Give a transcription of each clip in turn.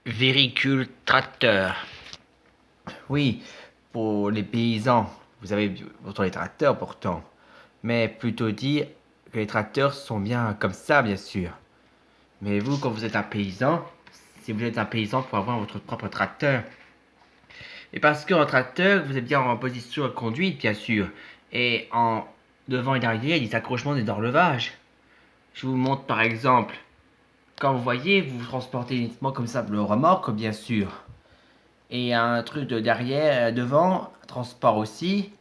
Véhicule tracteur. Oui, pour les paysans, vous avez pourtant les tracteurs pourtant. Mais plutôt dire que les tracteurs sont bien comme ça, bien sûr. Mais vous, quand vous êtes un paysan, si vous êtes un paysan pour avoir votre propre tracteur. Et parce qu'un tracteur, vous êtes bien en position de conduite, bien sûr. Et en devant et derrière, il y a des accrochements des d'horlevage. Je vous montre par exemple, quand vous voyez, vous transportez uniquement comme ça le remorque, bien sûr. Et un truc de derrière, devant, transport aussi,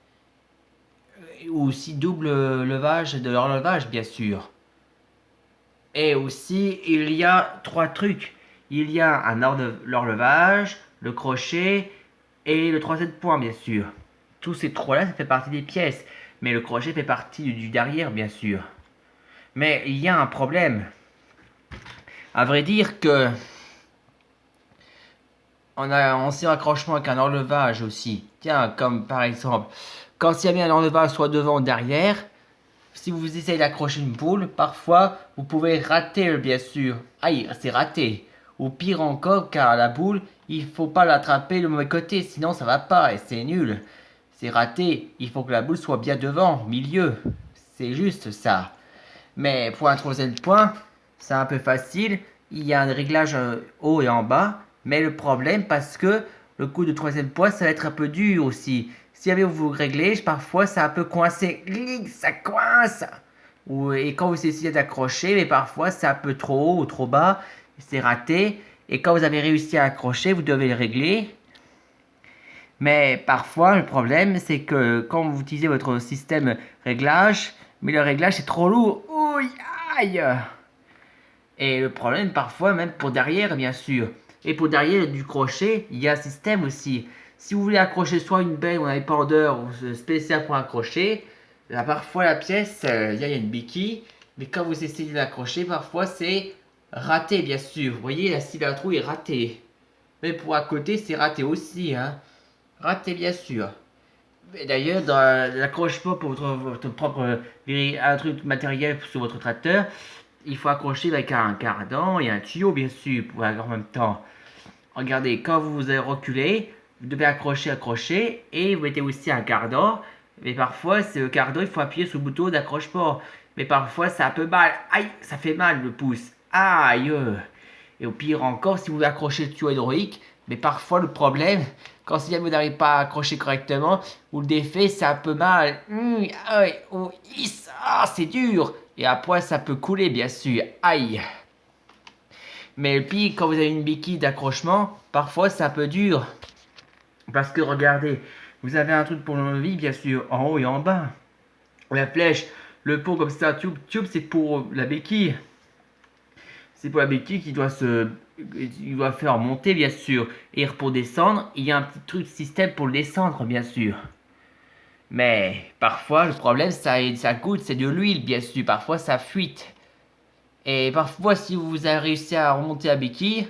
ou aussi double levage de l'horlevage, bien sûr. Et aussi, il y a trois trucs. Il y a l'horlevage, le crochet et le troisième point, bien sûr. Tous ces trois-là, ça fait partie des pièces. Mais le crochet fait partie du derrière, bien sûr. Mais il y a un problème. À vrai dire que on a un ancien accrochement avec un horlevage aussi. Tiens, comme par exemple, quand il y a bien un horlevage soit devant ou derrière, si vous essayez d'accrocher une boule, parfois vous pouvez rater bien sûr. Aïe, c'est raté. Ou pire encore, car la boule, il faut pas l'attraper le mauvais côté, sinon ça va pas et c'est nul. C'est raté, il faut que la boule soit bien devant, milieu. C'est juste ça. Mais pour un troisième point, c'est un peu facile. Il y a un réglage haut et en bas. Mais le problème, parce que le coup de troisième point, ça va être un peu dur aussi. Si jamais vous réglez, parfois ça un peu coincé. Ça coince. Et quand vous essayez d'accrocher, mais parfois c'est un peu trop haut ou trop bas. C'est raté. Et quand vous avez réussi à accrocher, vous devez le régler. Mais parfois, le problème, c'est que quand vous utilisez votre système réglage, mais le réglage est trop lourd. Ouh, aïe! Et le problème, parfois, même pour derrière, bien sûr. Et pour derrière du crochet, il y a un système aussi. Si vous voulez accrocher soit une belle ou un épandeur ou spécial pour accrocher, là, parfois la pièce, il y a une béquille. Mais quand vous essayez d'accrocher, parfois c'est raté, bien sûr. Vous voyez, la scie à trou est ratée. Mais pour à côté, c'est raté aussi, hein. Raté, bien sûr. D'ailleurs, dans l'accrochement pour votre propre un truc matériel sur votre tracteur, il faut accrocher avec un cardan et un tuyau, bien sûr, pour en même temps. Regardez, quand vous avez reculé, vous devez accrocher, et vous mettez aussi un cardan. Mais parfois, c'est le cardan, il faut appuyer sur le bouton d'accrochement. Mais parfois, ça a un peu mal. Aïe, ça fait mal le pouce. Aïe. Et au pire encore, si vous accrochez le tuyau hydraulique, mais parfois le problème, quand si vous n'arrivez pas à accrocher correctement, ou le défait, ça a un peu mal. Aïe, oh, c'est dur. Et après, ça peut couler, bien sûr. Aïe. Mais le pire, quand vous avez une béquille d'accrochement, parfois c'est un peu dur. Parce que regardez, vous avez un truc pour l'enlever, bien sûr, en haut et en bas. La flèche, le pot comme ça, tube, c'est pour la béquille. C'est pour la béquille il doit faire monter, bien sûr. Et pour descendre, il y a un petit truc système pour le descendre, bien sûr. Mais parfois, le problème, ça coûte, c'est de l'huile, bien sûr. Parfois, ça fuite. Et parfois, si vous avez réussi à remonter la béquille,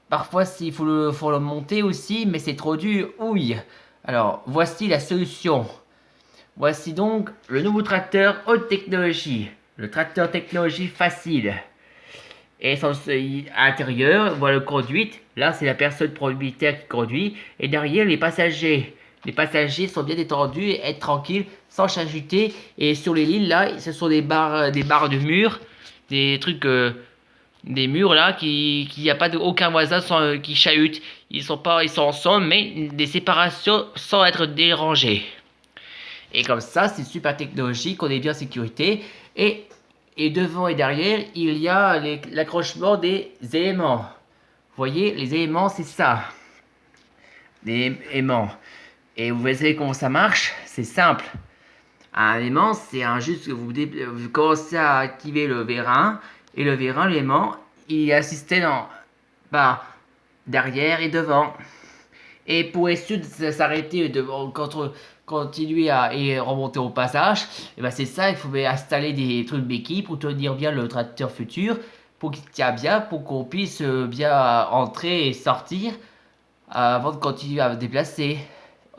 parfois, faut le monter aussi, mais c'est trop dur. Ouille. Alors, voici la solution. Voici donc le nouveau tracteur haute technologie. Le tracteur technologie facile. Et à l'intérieur, voilà le conduite. Là, c'est la personne propriétaire qui conduit. Et derrière, les passagers. Les passagers sont bien détendus et être tranquilles, sans s'agiter. Et sur les lignes, là, ce sont des barres de mur. Des trucs, des murs là, qui n'y a pas aucun voisin qui chahute. Ils sont ensemble, mais des séparations sans être dérangés. Et comme ça, c'est super technologique, on est bien en sécurité. Et et devant et derrière, il y a l'accrochement des éléments. Vous voyez, les éléments, c'est ça. Les aimants. Et vous voyez comment ça marche? C'est simple. Un aimant, c'est un juste que vous commencez à activer le vérin. Et le vérin, l'aimant, il est assisté par derrière et devant. Et pour essayer de s'arrêter, de continuer et remonter au passage, et ben c'est ça, il faut installer des trucs béquilles pour tenir bien le tracteur futur, pour qu'il tient bien, pour qu'on puisse bien entrer et sortir avant de continuer à déplacer.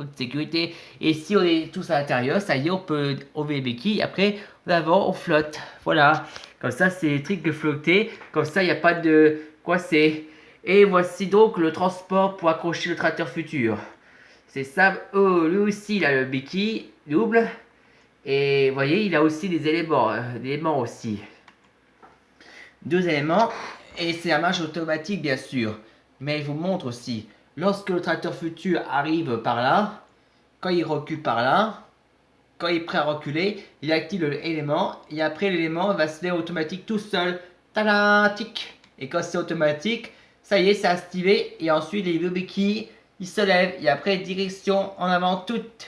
En sécurité. Et si on est tous à l'intérieur, ça y est, on peut enlever les béquilles. Après, en avant, on flotte. Voilà. Comme ça, c'est les trucs de flotter. Comme ça, il n'y a pas de coincé. Et voici donc le transport pour accrocher le tracteur futur. C'est ça. Oh, lui aussi, il a le béquille double. Et vous voyez, il a aussi des éléments aussi. 2 éléments. Et c'est la marche automatique, bien sûr. Mais il vous montre aussi. Lorsque le tracteur futur arrive par là, quand il recule par là, quand il est prêt à reculer, il active l'élément. Et après, l'élément va se faire automatique tout seul. Tada, tic. Et quand c'est automatique, ça y est, c'est activé. Et ensuite, les deux béquilles, ils se lèvent. Et après, direction en avant toute.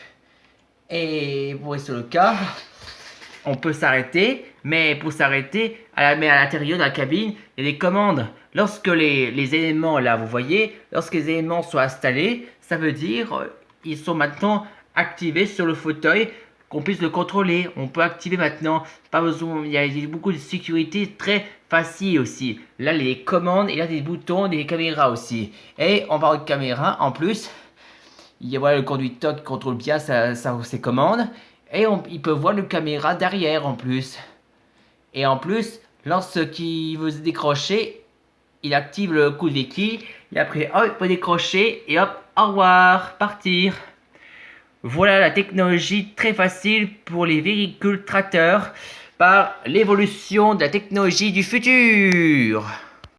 Et pour sur le cas, on peut s'arrêter. Mais pour s'arrêter, à l'intérieur de la cabine, il y a des commandes. Lorsque les éléments, là, vous voyez, lorsque les éléments sont installés, ça veut dire ils sont maintenant activés sur le fauteuil, qu'on puisse le contrôler. On peut activer maintenant, pas besoin, il y a beaucoup de sécurité très facile aussi. Là, les commandes, et là, des boutons, des caméras aussi. Et on parle de caméra, en plus, il y a voilà, le conducteur qui contrôle bien ses commandes. Et il peut voir le caméra derrière en plus. Et en plus, lorsqu'il veut se décrocher, il active le coup de béquille. Et après, hop, il peut décrocher et hop, au revoir, partir. Voilà la technologie très facile pour les véhicules tracteurs par l'évolution de la technologie du futur.